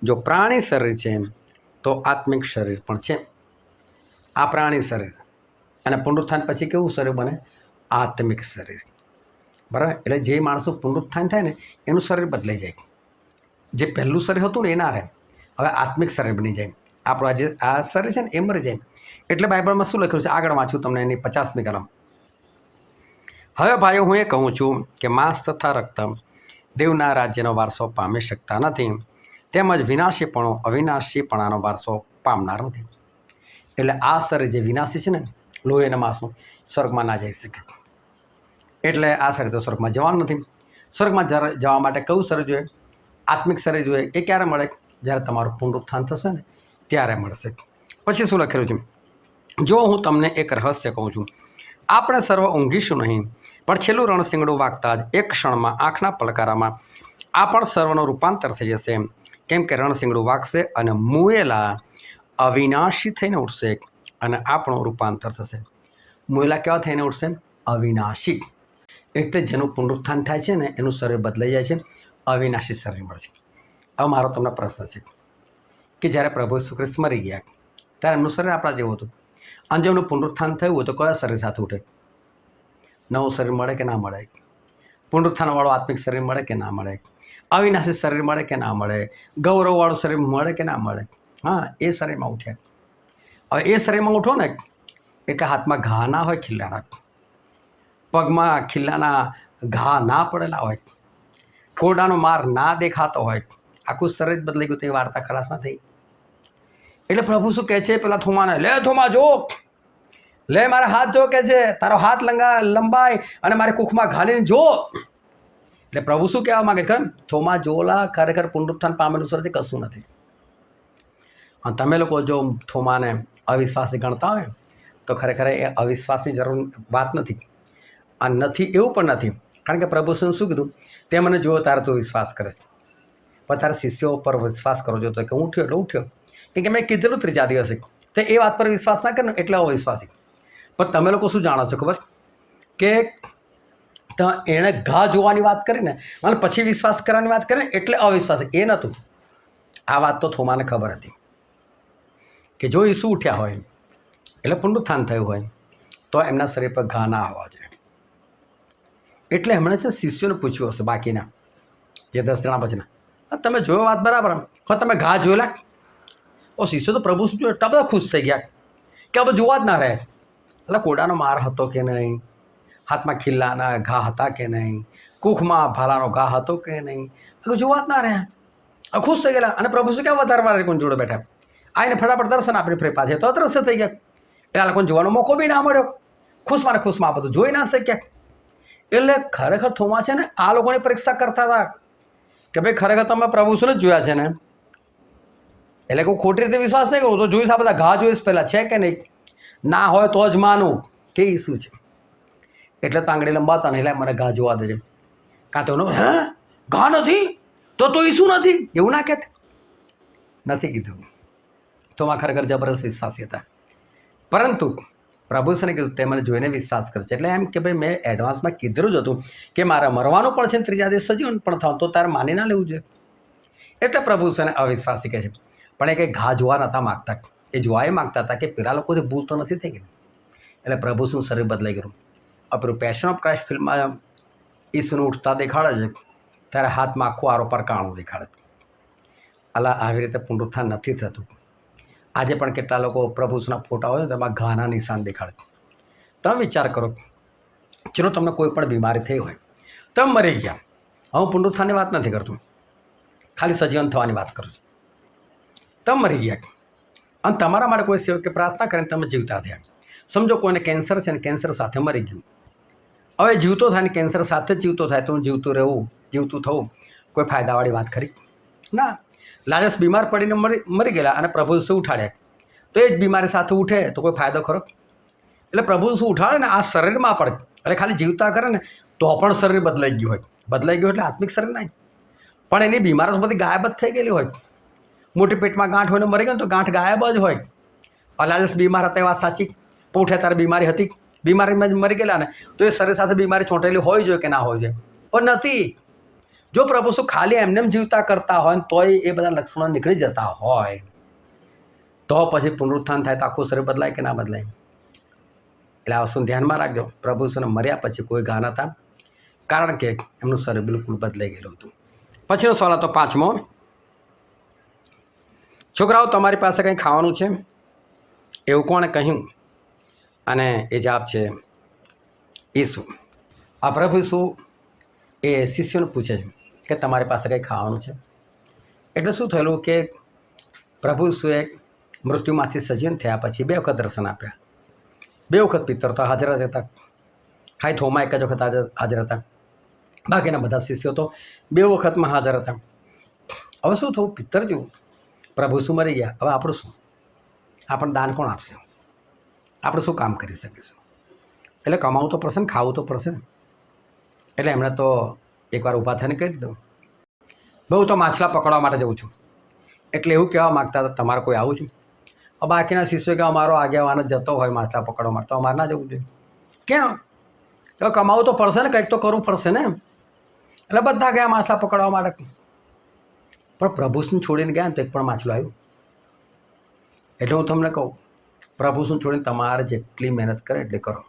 જો પ્રાણી શરીર છે તો આત્મિક શરીર પણ છે. આ પ્રાણી શરીર અને પુનરુત્થાન પછી કેવું શરીર બને? આત્મિક શરીર. બરાબર? એટલે જે માણસનું પુનરુત્થાન થાય ને એનું શરીર બદલાઈ જાય. જે પહેલું શરીર હતું ને એ ના રહે, હવે આત્મિક શરીર બની જાય. આપણું જે આ શરીર છે ને એ મરી જાય. એટલે બાઇબલમાં શું લખ્યું છે? આગળ વાંચું તમને એની 50મી કલમ. હવે ભાઈઓ, હું એ કહું છું કે માંસ તથા રક્ત દેવના રાજ્યનો વારસો પામી શકતા નથી, તેમજ વિનાશીપણો અવિનાશીપણાનો વારસો પામનાર નથી. એટલે આ શરીર જે વિનાશી છે ને, લોહી અને માંસનું, સ્વર્ગમાં ના જઈ શકે. એટલે આ શરીર તો સ્વર્ગમાં જવાનું નથી. સ્વર્ગમાં જવા માટે કયું શરીર જોઈએ? આત્મિક શરીર જોઈએ. એ ક્યારે મળે? જ્યારે તમારું પુનરુત્થાન થશે ને ત્યારે મળશે. પછી શું લખેલું છે? જો હું તમને એક રહસ્ય કહું છું, આપણે સર્વ ઊંઘીશું નહીં, પણ છેલ્લું રણશીંગડું વાગતા જ એક ક્ષણમાં આંખના પલકારામાં આપણ સર્વનું રૂપાંતર થઈ જશે. કેમ કે રણશીંગડું વાગશે અને મુએલા અવિનાશી થઈને ઉઠશે અને આપણું રૂપાંતર થશે. મુએલા કેવા થઈને ઉઠશે? અવિનાશી. એટલે જેનું પુનરુત્થાન થાય છે ને એનું શરીર બદલાઈ જાય છે, અવિનાશી શરીર મળશે. હવે મારો તમને પ્રશ્ન છે કે જ્યારે પ્રભુ ઈસુ ખ્રિસ્ત મરી ગયા ત્યારે એમનું શરીર આપણા જેવું હતું, અને જો એમનું પુનરુત્થાન થયું હોય તો કયા શરીર સાથે ઉઠે? નવું શરીર મળે કે ના મળે? પુનરુત્થાનવાળું આત્મિક શરીર મળે કે ના મળે? અવિનાશી શરીર મળે કે ના મળે? ગૌરવવાળું શરીર મળે કે ના મળે? હા, એ શરીરમાં ઉઠ્યા. હવે એ શરીરમાં ઉઠો ને એટલે હાથમાં ઘા ના હોય ખીલ્લાના, પગમાં ખીલ્લાના ઘા ના પડેલા હોય, કોરડાનો માર ના દેખાતો હોય, આખું શરીર બદલાઈ ગયું. તો એ વાર્તા ખલાસ ના થઈ. એટલે પ્રભુ શું કહે છે પેલા થોમાને? લે થોમા જો, લે મારા હાથ જો, કે છે તારો હાથ લંબાય અને મારી કુખમાં ઘાલીને જો. એટલે પ્રભુ શું કહેવા માંગે છે? થોમા જોલા, ખરેખર પુનરુત્થાન પામેલું શરીર કશું નથી. અને તમે લોકો જો થોમાને અવિશ્વાસી ગણતા હોય તો ખરેખર એ અવિશ્વાસની જરૂર વાત નથી. આ નથી એવું પણ નથી, કારણ કે પ્રભુ શું કીધું? તે મને જોયો તારે તું વિશ્વાસ કરે છે, પણ તારા શિષ્યો પર વિશ્વાસ કરો છો તો કે હું ઉઠ્યો એટલે ઉઠ્યો. કેમ કે મેં કીધેલું ત્રીજા દિવસે, તો એ વાત પર વિશ્વાસ ના કરે ને એટલે અવિશ્વાસી. પણ તમે લોકો શું જાણો છો ખબર? કે તો એણે ઘા જોવાની વાત કરી ને અને પછી વિશ્વાસ કરવાની વાત કરી ને એટલે અવિશ્વાસી. એ નહોતું. આ વાત તો થોમાને ખબર હતી કે જો ઈસુ ઉઠ્યા હોય એટલે પુનરુત્થાન થયું હોય તો એમના શરીર પર ઘા ના આવવા જોઈએ. એટલે એમણે છે શિષ્યોને પૂછ્યું હશે, બાકીના જે 10 જણા પછીના, તમે જોયો વાત બરાબર, હવે તમે ઘા જોયેલા? ઓ શિષ્યો તો પ્રભુ શું એટલા બધા ખુશ થઈ ગયા કે હવે જોવા જ ના રહે. એટલે કોડાનો માર હતો કે નહીં, હાથમાં ખિલ્લાના ઘા હતા કે નહીં, કુખમાં ભાલાનો ઘા હતો કે નહીં, એટલે જોવા જ ના રહ્યા. ખુશ થઈ ગયેલા. અને પ્રભુ શું ક્યાં વધારે વાર કોણ જોડે બેઠા, આવીને ફટાફટ દર્શન આપીને ફરી પાછે તો અદ્રશ્ય થઈ ગયા. એટલે આ લોકોને જોવાનો મોકો બી ના મળ્યો. ખુશમાં ને ખુશમાં આ બધું જોઈ ના શક્યા. એટલે ખરેખર થોમા છે ને આ લોકોની પરીક્ષા કરતા હતા કે ભાઈ ખરેખર તમે પ્રભુ ઈસુને જ જોયા છે ને? એટલે હું ખોટી રીતે વિશ્વાસ નહીં કરું, તો જોઈશ આ બધા ઘા જોઈશ પહેલાં છે કે નહીં, ના હોય તો જ માનું કે ઈસુ છે. એટલે તો આંગળી લંબાતા નહીં, એટલે મને ઘા જોવા દેજે. કાં તો હે ઘા નથી તો ઈસુ નથી, એવું ના કહેતા. નથી કીધું તો માં ખરેખર જબરદસ્ત વિશ્વાસી હતા. પરંતુ પ્રભુને કીધું તે મને જોઈને વિશ્વાસ કરે છે. એટલે એમ કે ભાઈ મેં એડવાન્સમાં કીધેલું જ હતું કે મારે મરવાનું પણ છે ને ત્રીજા દિવસ સજીવન પણ થવાનું, તો તારે માની ના લેવું જોઈએ. એટલે પ્રભુને અવિશ્વાસી કહે છે. પણ એ કંઈ ઘા જોવા નહોતા માગતા, એ જોવા એ માગતા હતા કે પેલા લોકોથી ભૂલ તો નથી થઈ ગઈ. એટલે પ્રભુ શું શરીર બદલાઈ ગયું. આપણું પેશન ઓફ ક્રાઇસ્ટ ફિલ્મમાં ઈસુનું ઉઠતા દેખાડે છે ત્યારે હાથમાં આખું આરોપાર કાણું દેખાડે છે. અલા આવી રીતે પુનરુત્થાન નથી થતું. આજે પણ કેટલા લોકો પ્રભુના ફોટા હોય ને તેમાં ઘાના નિશાન દેખાડે. તમે વિચાર કરો, ચલો તમને કોઈ પણ બીમારી થઈ હોય, તમે મરી ગયા, હું પુનરુત્થાનની વાત નથી કરતો, ખાલી સજીવન થવાની વાત કરું છું. તમે મરી ગયા અને તમારા માટે કોઈ સેવકે પ્રાર્થના કરીને તમે જીવતા થયા. સમજો કોઈને કેન્સર છે ને કેન્સર સાથે મરી ગયું. હવે જીવતો થાય ને કેન્સર સાથે જ જીવતો થાય તો જીવતું રહેવું, જીવતું થવું કોઈ ફાયદાવાળી વાત ખરી? ના. લાજરસ બીમાર પડીને મરી ગયેલા અને પ્રભુ શું ઉઠાડ્યા, તો એ જ બીમારી સાથે ઉઠે તો કોઈ ફાયદો ખરો? એટલે પ્રભુ શું ઉઠાડે ને આ શરીરમાં પડે, એટલે ખાલી જીવતા કરે ને તો પણ શરીર બદલાઈ ગયું હોય. બદલાઈ ગયું એટલે આત્મિક શરીર નહીં, પણ એની બીમારી બધી ગાયબ જ થઈ ગયેલી હોય. મોટી પેટમાં ગાંઠ હોય ને મરી ગયો તો ગાંઠ ગાયબ જ હોય. લાજરસ બીમાર હતા એ વાત સાચી, પણ ઉઠ્યા ત્યારે બીમારી હતી, બીમારીમાં જ મરી ગયેલા ને તો એ શરીર સાથે બીમારી ચોંટેલી હોવી જોઈએ કે ના હોવી જોઈએ? પણ નથી. જો પ્રભુ શું ખાલી એમને જીવતા કરતા હોય ને તોય એ બધા લક્ષણો નીકળી જતા હોય તો પછી પુનરુત્થાન થાય તો આખું શરીર બદલાય કે ના બદલાય? એટલે આ વસ્તુ ધ્યાનમાં રાખજો. પ્રભુ શુને મર્યા પછી કોઈ ઘા નહોતા, કારણ કે એમનું શરીર બિલકુલ બદલાઈ ગયેલું હતું. પછીનો સવાલ હતો 5મો. છોકરાઓ તમારી પાસે કંઈ ખાવાનું છે એવું કોણે કહ્યું? અને એ જવાબ છે ઈસુ. આ પ્રભુ ઈસુ એ શિષ્યોને પૂછે છે કે તમારી પાસે કંઈ ખાવાનું છે? એટલે શું થયેલું કે પ્રભુ ઈસુએ મૃત્યુમાંથી સજીવન થયા પછી 2 વખત દર્શન આપ્યા. 2 વખત પિત્તર તો હાજર જ હતા, ખાલી થોમા એક જ વખત હાજર હતા, બાકીના બધા શિષ્યો તો 2 વખતમાં હાજર હતા. હવે શું થયું? પિત્તર જેવું પ્રભુ શું મરી ગયા, હવે આપણું શું? આપણને દાન કોણ આપશે? આપણે શું કામ કરી શકીશું? એટલે કમાવું તો પડશે ને, ખાવું તો પડશે ને. એટલે એમણે તો એકવાર ઊભા થઈને કહી દીધું, બહુ તો માછલા પકડવા માટે જઉં છું. એટલે એવું કહેવા માગતા હતા તમારે કોઈ આવું છે? બાકીના શિષ્યો કે અમારો આગેવાન જ જતો હોય માછલા પકડવા માટે, તો અમારે ના જવું જોઈએ. કેમ? હવે કમાવું તો પડશે ને, કંઈક તો કરવું પડશે ને. એટલે બધા ગયા માછલા પકડવા માટે. પણ પ્રભુ શું છોડીને ગયા ને તો એક પણ માછલું આવ્યું? એટલે હું તમને કહું, પ્રભુ શું છોડીને તમારે જેટલી મહેનત કરે એટલી કરો.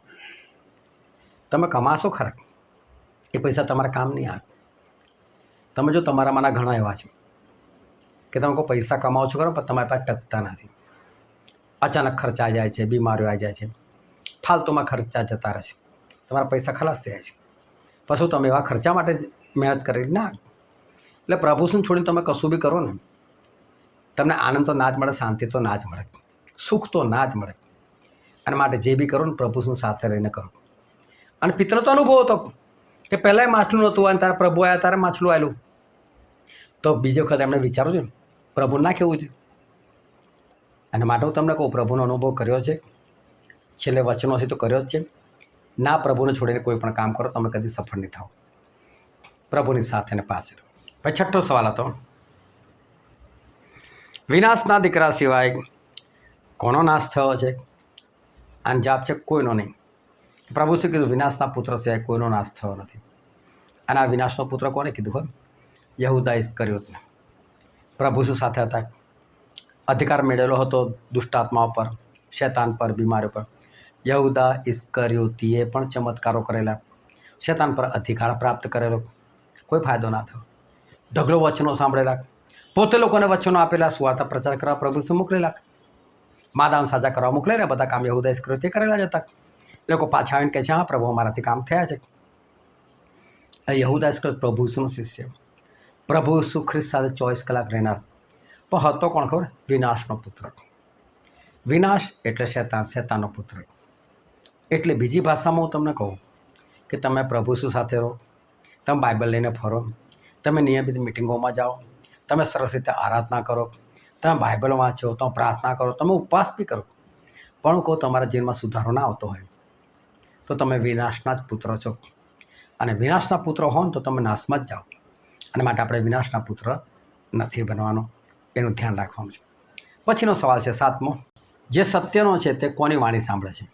તમે કમાશો ખરા, એ પૈસા તમારા કામ નહીં આવે. તમે જો તમારામાંના ઘણા એવા છે કે તમે કોઈ પૈસા કમાવો છો ખરો પણ તમારી પાસે ટકતા નથી. અચાનક ખર્ચા જાય છે, બીમારીઓ આવી જાય છે, ફાલતુમાં ખર્ચા જતા રહે છે, તમારા પૈસા ખલાસ થયા છે. પછી તમે એવા ખર્ચા માટે મહેનત કરી ના. એટલે પ્રભુ શું છોડીને તમે કશું બી કરો ને, તમને આનંદ તો ના જ મળે, શાંતિ તો ના જ મળે, સુખ તો ના જ મળે. અને માટે જે બી કરો ને પ્રભુ શું સાથે રહીને કરો. અને પિત્તરનો તો અનુભવ હતો કે પહેલાંય માછલું નહોતું અને તારે પ્રભુ આવ્યા ત્યારે માછલું આવેલું. તો બીજી વખત એમણે વિચારવું છે પ્રભુ ના કહેવું છે. અને માટે હું તમને કહું, પ્રભુનો અનુભવ કર્યો છે, છેલ્લે વચનોથી તો કર્યો જ છે. ના પ્રભુને છોડીને કોઈ પણ કામ કરો તમે કદી સફળ નહીં થાવ. પ્રભુની સાથે ને પાસે રહો. પછી 6ઠ્ઠો સવાલ હતો, વિનાશના દીકરા સિવાય કોનો નાશ થયો છે? આનો જવાબ છે કોઈનો નહીં. પ્રભુ શું કીધું? વિનાશના પુત્ર સિવાય કોઈનો નાશ થયો નથી. અને આ વિનાશનો પુત્ર કોને કીધું હોય? યહૂદા ઇસ્કરિયોતને. પ્રભુ શું સાથે હતા, અધિકાર મેળવેલો હતો દુષ્ટાત્માઓ પર, શૈતાન પર, બીમારીઓ પર. યહૂદા ઇસ્કરિયોતીએ પણ ચમત્કારો કરેલા, શૈતાન પર અધિકાર પ્રાપ્ત કરેલો, કોઈ ફાયદો ના થયો. ઢગલો વચનો સાંભળેલા, પોતે લોકોને વચનો આપેલા, સુવાર્તા પ્રચાર કરવા પ્રભુ શું મોકલેલા, માદાન સાજા કરવા મોકલેલા. બધા કામ યહૂદા ઇસ્કરિયોતીએ કરેલા જ હતા. લોકો પાછા આવીને કહે છે હા પ્રભુ અમારાથી કામ થયા છે. યહૂદા ઇસ્કરિયોત પ્રભુ ઈસુનો શિષ્ય, પ્રભુ ઈસુ ખ્રિસ્ત સાથે 24 કલાક રહેનાર, પણ હતો કોણ ખબર? વિનાશનો પુત્ર. વિનાશ એટલે શૈતાન, શૈતાનનો પુત્ર. એટલે બીજી ભાષામાં હું તમને કહું કે તમે પ્રભુ ઈસુ સાથે રહો, તમે બાઇબલ લઈને ફરો, તમે નિયમિત મિટિંગોમાં જાઓ, તમે સરસ રીતે આરાધના કરો, તમે બાઇબલ વાંચો, તમે પ્રાર્થના કરો, તમે ઉપવાસ બી કરો, પણ કહો તમારા જીવનમાં સુધારો ના આવતો હોય તો તમે વિનાશના જ પુત્ર છો. અને વિનાશના પુત્ર હો ને તો તમે નાશમાં જ જાઓ. અને માટે આપણે વિનાશના પુત્ર નથી બનવાનો, એનું ધ્યાન રાખવાનું છે. પછીનો સવાલ છે 7મો, જે સત્યનો છે તે કોની વાણી સાંભળે છે?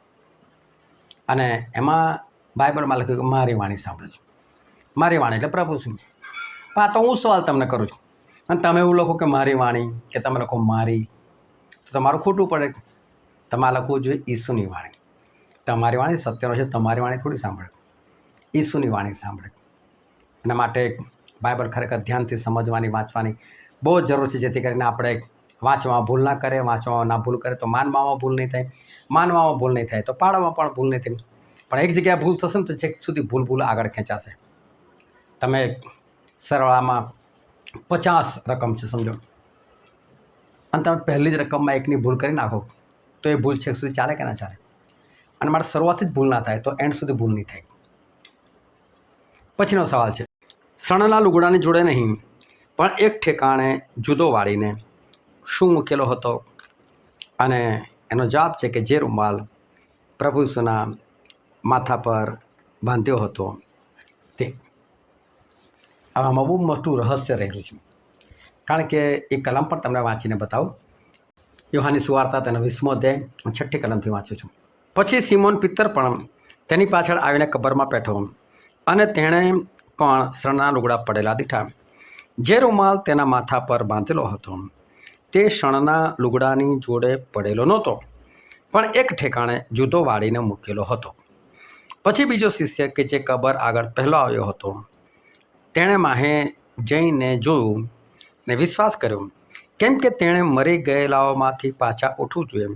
અને એમાં બાઇબલમાં લખ્યું કે મારી વાણી સાંભળે છે. મારી વાણી એટલે પ્રભુ શું? આ તો હું સવાલ તમને કરું છું, અને તમે એવું લખો કે મારી વાણી, કે તમે લખો મારી, તો તમારું ખોટું પડે. તમારે લખવું જોઈએ ઈસુની વાણી. તમારી વાણી સત્યનો છે, તમારી વાણી થોડી સાંભળે, ઈસુની વાણી સાંભળે. એના માટે બાઇબલ ખરેખર ધ્યાનથી સમજવાની, વાંચવાની બહુ જ જરૂર છે, જેથી કરીને આપણે વાંચવામાં ભૂલ ના કરે. વાંચવામાં ના ભૂલ કરે તો માનવામાં ભૂલ નહીં થાય, માનવામાં ભૂલ નહીં થાય તો પાડવામાં પણ ભૂલ નહીં થાય. પણ એક જગ્યાએ ભૂલ થશે ને તો છેક સુધી ભૂલ આગળ ખેંચાશે. તમે સરવાળામાં 50 રકમ છે સમજો, અને તમે પહેલી જ રકમમાં એકની ભૂલ કરી નાખો તો એ ભૂલ છેક સુધી ચાલે કે ના ચાલે? અને મારે શરૂઆતથી જ ભૂલ ના થાય તો એન્ડ સુધી ભૂલ નહીં થાય. પછીનો સવાલ છે, સણના લુગડાની જોડે નહીં પણ એક ઠેકાણે જુદો વાળીને શું મૂકેલો હતો? અને એનો જવાબ છે કે જે રૂમાલ પ્રભુ ઈસુના માથા પર બાંધ્યો હતો તે. આમાં બહુ મોટું રહસ્ય રહેલું છે, કારણ કે એ કલમ પણ તમને વાંચીને બતાવું. યોહાનની સુવાર્તા તેનો 20મો અધ્યાય 6ઠ્ઠી કલમથી વાંચું છું. પછી સિમોન પિત્તર પણ તેની પાછળ આવીને કબરમાં બેઠો, અને તેણે પણ શણના લુગડા પડેલા દીઠા. જે રૂમાલ તેના માથા પર બાંધેલો હતો તે શણના લુગડાની જોડે પડેલો નહોતો, પણ એક ઠેકાણે જુદો વાળીને મૂકેલો હતો. પછી બીજો શિષ્ય કે જે કબર આગળ પહેલો આવ્યો હતો, તેણે માહે જઈને જોયું ને વિશ્વાસ કર્યો, કેમ કે તેણે મરી ગયેલાઓમાંથી પાછા ઉઠવું જોઈએ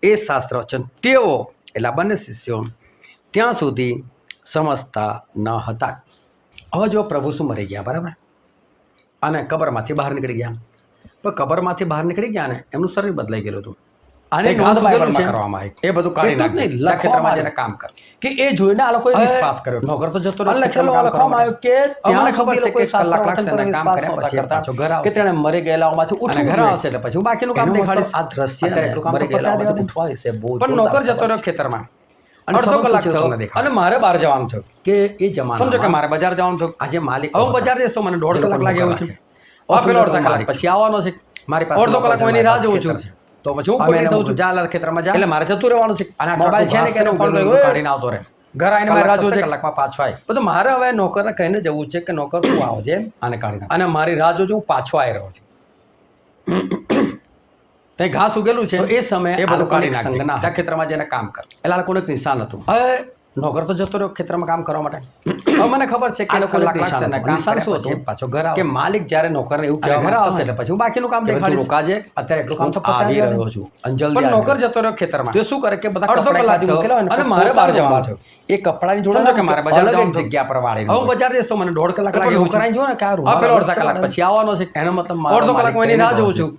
એ શાસ્ત્ર વચન તેઓ, એટલે બંને શિષ્યો ત્યાં સુધી સમજતા ન હતા. હવે જો પ્રભુ શું મરી ગયા, બરાબર, અને કબરમાંથી બહાર નીકળી ગયા. પણ કબરમાંથી બહાર નીકળી ગયા ને એમનું શરીર બદલાઈ ગયેલું હતું. આને બાઇબલમાં કરવામાં આવ્યું, એ બધું કાઢી નાખ્યું, ખેતરમાં જઈને કામ કર કે એ જોઈને આ લોકોએ વિશ્વાસ કર્યો. નોકર તો જતો રહ્યો. લખવામાં આવ્યું કે ત્યાં ખબર છે કે કલાક લાગશે ને કામ કર્યા પછી પાછો ઘર આવશે, કે તેણે મરી ગયેલાઓમાંથી ઉઠી ઘર આવશે એટલે પછી હું બાકીનું કામ દેખાડીશ. આ દ્રશ્ય એટલું કામ પતા દેવાતું હોય છે બહુ. પણ નોકર જતો રહ્યો ખેતરમાં, અડધો કલાક થયો અને મારે બહાર જવાનું થયું, કે એ જમાનો સમજો કે મારે બજાર જવાનું થયું. આજે માલિક હું બજાર જઈશું, મને 1.5 કલાક લાગે એવું છે, પેલો અડધા કલાક પછી આવવાનો છે, મારી પાસે 1.5 કલાક એની રાહ જોઉં છું. તો પછી હું ખોટી દઉં છું, જા ખેતરમાં જા, એટલે મારે જતું રહેવાનું છે. અને મોબાઈલ છે ને કે ફોન કાઢીને આવતો રહે, ઘર આવીને મારી રાહ જોજે, કલાકમાં પાછો આવે. તો મારે હવે નોકરને કહીને જવું છે કે નોકર તું આવજે આને કાઢીને, અને મારી રાહ જોજો, હું પાછો આવી રહ્યો છું. તે ઘાસ ઉગેલું છે, એ સમયે એ બધું કાઢી નાખે, ખેતરમાં જઈને કામ કર. એટલે આ લોકોને એક નિશાન હતું. હવે નોકર તો જતો રહ્યો ખેતરમાં કામ કરવા માટે. હવે મને ખબર છે કે નિશાન શું હતું, પાછો ઘર આવે. કે માલિક જ્યારે નોકરને એવું કહેવા ઘર આવશે એટલે પછી હું બાકીનું કામ દેખાડીશ. રોકાજે, અત્યારે એટલું કામ તો આવી રહ્યો છું. પણ નોકર જતો રહ્યો ખેતરમાં, તો શું કરે કે બધા અડધો કલાક મૂકેલો અને મારે બહાર જવાનું થયું. એ કપડાની જોડે કે મારે બજાર જવાનું જગ્યા પર વાળી, હું બજાર જઈશું, મને 1.5 કલાક લાગે એવું કરાઈ જો ને કે આ પેલો અડધા કલાક પછી આવવાનો છે. એનો મતલબ 1.5 કલાક હું એની રાહ જોઉં છું.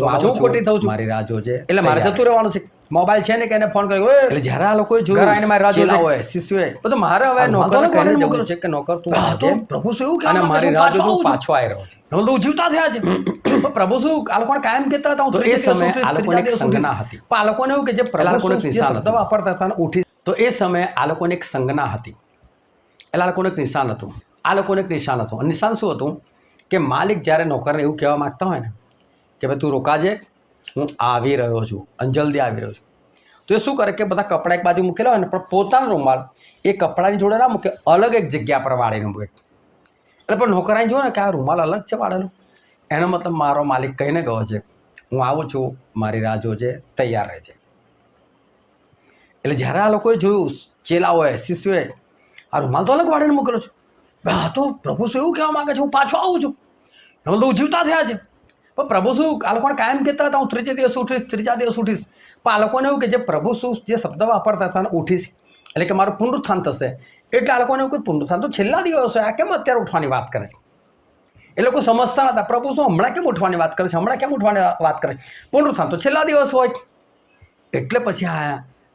હું ખોટી થઉં છું, મારી રાહ જોજે, એટલે મારે જતું રહેવાનું છે. મોબાઈલ છે ને કે એને ફોન કર્યો, એટલે જ્યારે આ લોકોએ જોયું આવીને મારી રાહ જોતા હોય શિષ્યોએ, તો મારે હવે નોકરને કહીને જવું છે કે નોકર તું આવજે, પ્રભુ શું એવું કે અને મારી રાહ જોજો, પાછો આવી રહ્યો છે. નોંધ જીવતા થયા છે. પ્રભુ શું આ લોકોને કાયમ કહેતા હતા. તો એ સમયે આ લોકોને એક સંજ્ઞા હતી. પણ આ લોકોને એવું કે જે પ્રભુ શબ્દ વાપરતા હતા ઉઠી, તો એ સમયે આ લોકોને એક સંજ્ઞા હતી. એટલે આ લોકોને એક નિશાન હતું. આ લોકોને એક નિશાન હતું. અને નિશાન શું હતું કે માલિક જ્યારે નોકરને એવું કહેવા માંગતા હોય ને કે ભાઈ તું રોકાજે, હું આવી રહ્યો છું, અને જલ્દી આવી રહ્યો છું, તો એ શું કરે કે બધા કપડાં એક બાજુ મૂકેલા હોય ને, પણ પોતાનો રૂમાલ એ કપડાની જોડે ના મૂકે, અલગ એક જગ્યા પર વાળીને મૂકે. એટલે પણ નોકરાઈ જુઓ ને કે આ રૂમાલ અલગ છે વાળેલો, એનો મતલબ મારો માલિક કહીને ગયો છે હું આવું છું, મારી રાહ જોજે, તૈયાર રહેજે. એટલે જ્યારે આ લોકોએ જોયું, ચેલાઓએ, શિષ્યોએ, આ રૂમાલ તો અલગ વાળીને મૂકેલો છે, હા તો પ્રભુ શું એવું કહેવા માંગે છે, હું પાછો આવું છું, તો જીવતા થયા છે. પણ પ્રભુ શું આ લોકોને કાયમ કહેતા હતા હું ત્રીજે દિવસ ઉઠીશ, ત્રીજા દિવસ ઉઠીશ. પણ આ લોકોને એવું કે જે પ્રભુ શું જે શબ્દ વાપરતા હતા ઉઠીશ, એટલે કે મારું પુનરુત્થાન થશે. એટલે આ લોકોને એવું કે પુનરુત્થાન તો છેલ્લા દિવસ હોય, આ કેમ અત્યારે ઉઠવાની વાત કરે છે? એ લોકો સમજતા નતા, પ્રભુ શું હમણાં કેમ ઉઠવાની વાત કરે છે, હમણાં કેમ ઉઠવાની વાત કરે છે? પુનરુત્થાન તો છેલ્લા દિવસ હોય. એટલે પછી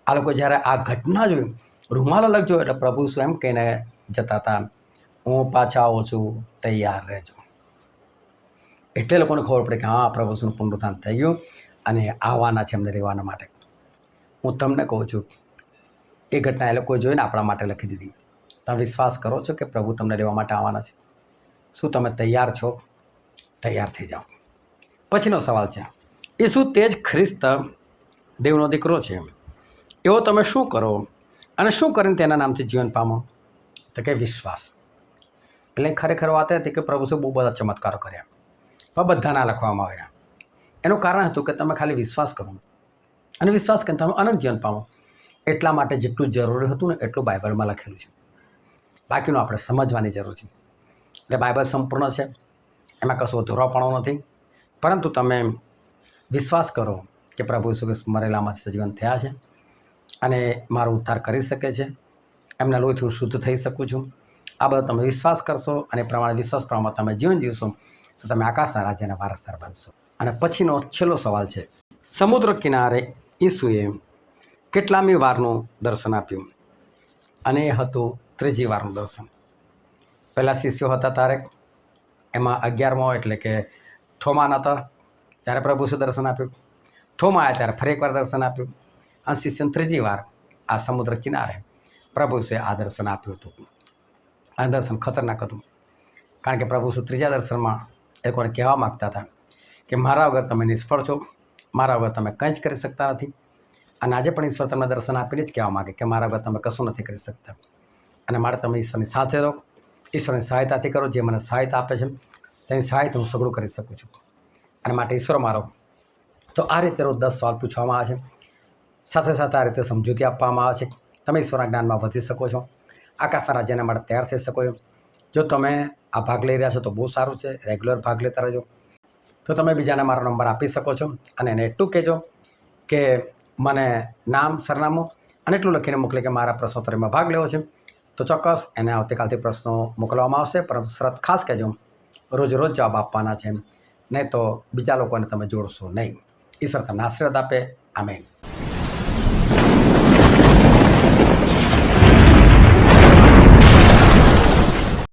આ લોકો જ્યારે આ ઘટના જોઈ, રૂમાલ અલગ જોયો, એટલે પ્રભુ શું એમ કહીને જતા હતા, હું પાછા આવું છું, તૈયાર રહેજો. એટલે લોકોને ખબર પડે કે હા, પ્રભુ ઈસુનું પુનરુત્થાન થઈ ગયું અને આવવાના છે એમને રહેવાના માટે. હું તમને કહું છું, એ ઘટના એ લોકોએ જોઈને આપણા માટે લખી દીધી. તમે વિશ્વાસ કરો છો કે પ્રભુ તમને લેવા માટે આવવાના છે? શું તમે તૈયાર છો? તૈયાર થઈ જાઓ. પછીનો સવાલ છે, ઈસુ તે જ ખ્રિસ્ત દેવનો દીકરો છે, એવો તમે શું કરો અને શું કરીને તેના નામથી જીવન પામો? તો કે વિશ્વાસ. એટલે ખરેખર વાત એ હતી કે પ્રભુ શું બહુ બધા ચમત્કારો કર્યા, પણ બધા ના લખવામાં આવ્યા. એનું કારણ હતું કે તમે ખાલી વિશ્વાસ કરો અને વિશ્વાસ કરીને તમે અનંત જીવન પામો. એટલા માટે જેટલું જરૂરી હતું ને એટલું બાઇબલમાં લખેલું છે. બાકીનું આપણે સમજવાની જરૂર છે. એટલે બાઇબલ સંપૂર્ણ છે, એમાં કશું અધૂરાપણું નથી. પરંતુ તમે વિશ્વાસ કરો કે પ્રભુ ઈસુ ખ્રિસ્ત મરેલામાંથી સજીવન થયા છે અને મારો ઉદ્ધાર કરી શકે છે, એમના લોહીથી હું શુદ્ધ થઈ શકું છું. આ બધો તમે વિશ્વાસ કરશો અને એ પ્રમાણે વિશ્વાસ પ્રમાણે તમે જીવન જીવશો તો તમે આકાશના રાજ્યના વારસદાર બનશો. અને પછીનો છેલ્લો સવાલ છે, સમુદ્ર કિનારે ઈસુએ કેટલામી વારનું દર્શન આપ્યું? અને એ હતું ત્રીજી વારનું દર્શન. પહેલાં શિષ્યો હતા ત્યારે, એમાં 11મો એટલે કે થોમા નહોતા ત્યારે પ્રભુ ઈસુ દર્શન આપ્યું. થોમા આવ્યા ત્યારે ફરી એકવાર દર્શન આપ્યું. અને શિષ્યોને ત્રીજી વાર આ સમુદ્ર કિનારે પ્રભુ ઈસુએ આ દર્શન આપ્યું હતું. આ દર્શન ખતરનાક હતું, કારણ કે પ્રભુ ઈસુ ત્રીજા દર્શનમાં એ લોકોને કહેવા માગતા હતા કે મારા વગર તમે નિષ્ફળ છો, મારા વગર તમે કંઈ જ કરી શકતા નથી. અને આજે પણ ઈશ્વર તમને દર્શન આપીને જ કહેવા માગે કે મારા વગર તમે કશું નથી કરી શકતા, અને મારે તમે ઈશ્વરની સાથે રહો, ઈશ્વરની સહાયતાથી કરો. જે મને સહાયતા આપે છે તેની સહાયતા હું સગળું કરી શકું છું, અને માટે ઈશ્વર મારો. તો આ રીતે રોજ 10 સવાલ પૂછવામાં આવે છે, સાથે સાથે આ રીતે સમજૂતી આપવામાં આવે છે. તમે ઈશ્વરના જ્ઞાનમાં વધી શકો છો, આકાશના રાજ્યના માટે તૈયાર થઈ શકો છો. જો તમે આ ભાગ લઈ રહ્યા છો તો બહુ સારું છે, રેગ્યુલર ભાગ લેતા રહેજો. તો તમે બીજાને મારો નંબર આપી શકો છો અને એને એટલું કહેજો કે મને નામ, સરનામું અને એટલું લખીને મોકલે કે મારા પ્રશ્નોત્તરીમાં ભાગ લેવો છે. તો ચોક્કસ એને આવતીકાલથી પ્રશ્નો મોકલવામાં આવશે, પરંતુ શરત ખાસ કહેજો, રોજ જવાબ આપવાના છે, નહીં તો બીજા લોકોને તમે જોડશો નહીં. ઈશ્વર તમને આશીર્વાદ આપે. આમેન.